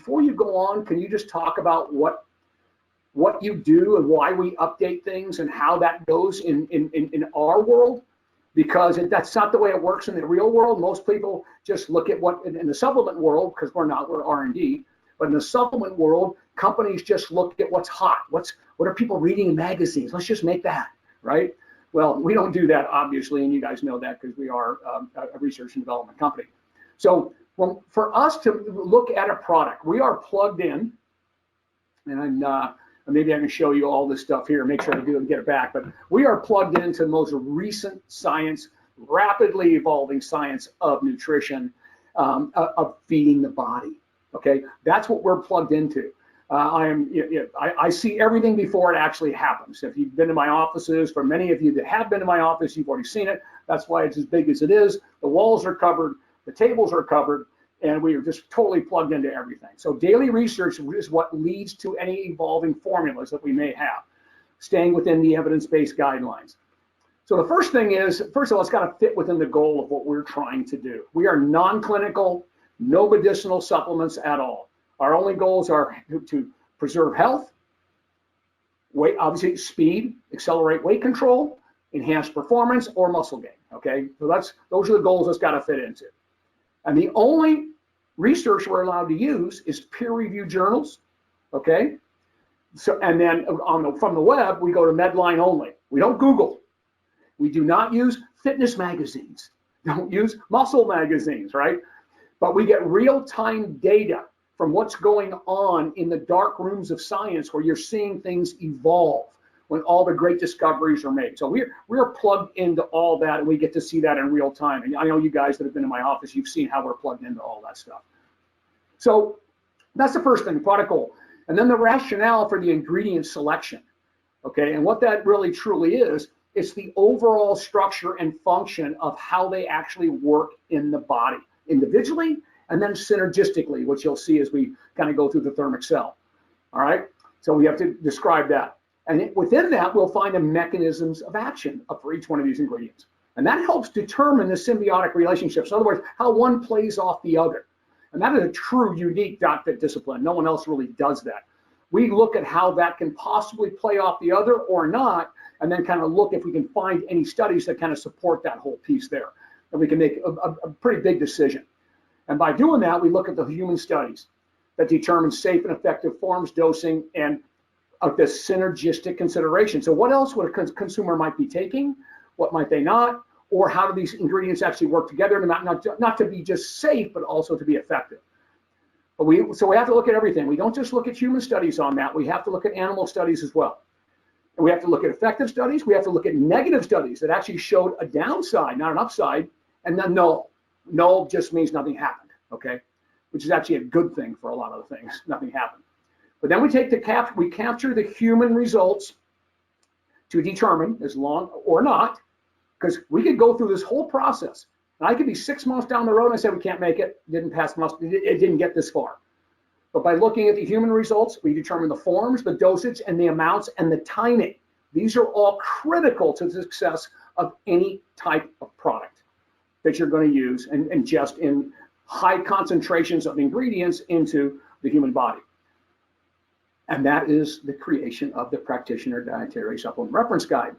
before you go on, can you just talk about what you do and why we update things and how that goes in our world? Because that's not the way it works in the real world. Most people just look at what in the supplement world, because we're R&D, but in the supplement world, companies just look at what's hot. What are people reading in magazines? Let's just make that, right? Well, we don't do that, obviously, and you guys know that because we are a research and development company. So for us to look at a product, we are plugged in, and maybe I can show you all this stuff here, make sure I do and get it back, but we are plugged into the most recent science, rapidly evolving science of nutrition, of feeding the body, okay? That's what we're plugged into. I see everything before it actually happens. If you've been to my offices, for many of you that have been to my office, you've already seen it. That's why it's as big as it is. The walls are covered, the tables are covered, and we are just totally plugged into everything. So daily research is what leads to any evolving formulas that we may have, staying within the evidence-based guidelines. So the first thing is, first of all, it's got to fit within the goal of what we're trying to do. We are non-clinical, no medicinal supplements at all. Our only goals are to preserve health, weight, obviously speed, accelerate weight control, enhance performance, or muscle gain, okay? So those are the goals it's got to fit into. And the only research we're allowed to use is peer-reviewed journals, okay? So, and then from the web, we go to Medline only. We don't Google. We do not use fitness magazines. Don't use muscle magazines, right? But we get real-time data from what's going on in the dark rooms of science, where you're seeing things evolve when all the great discoveries are made. So we're plugged into all that, and we get to see that in real time. And I know you guys that have been in my office, you've seen how we're plugged into all that stuff. So that's the first thing, product goal. And then the rationale for the ingredient selection, okay? And what that really truly is, it's the overall structure and function of how they actually work in the body, individually and then synergistically, which you'll see as we kind of go through the thermic cell, all right? So we have to describe that. And within that, we'll find the mechanisms of action for each one of these ingredients. And that helps determine the symbiotic relationships. In other words, how one plays off the other. And that is a true unique DocFit discipline. No one else really does that. We look at how that can possibly play off the other or not, and then kind of look if we can find any studies that kind of support that whole piece there. And we can make a pretty big decision. And by doing that, we look at the human studies that determine safe and effective forms, dosing, and of this synergistic consideration. So what else would a consumer might be taking? What might they not? Or how do these ingredients actually work together, not to be just safe, but also to be effective? But so we have to look at everything. We don't just look at human studies on that. We have to look at animal studies as well. And we have to look at effective studies. We have to look at negative studies that actually showed a downside, not an upside, and then null. Null just means nothing happened, okay? Which is actually a good thing for a lot of the things, nothing happened. But then we capture the human results to determine, as long or not, because we could go through this whole process. And I could be 6 months down the road and I said, we can't make it, didn't pass muster, it didn't get this far. But by looking at the human results, we determine the forms, the dosage, and the amounts, and the timing. These are all critical to the success of any type of product that you're going to use and ingest in high concentrations of ingredients into the human body. And that is the creation of the Practitioner Dietary Supplement Reference Guide.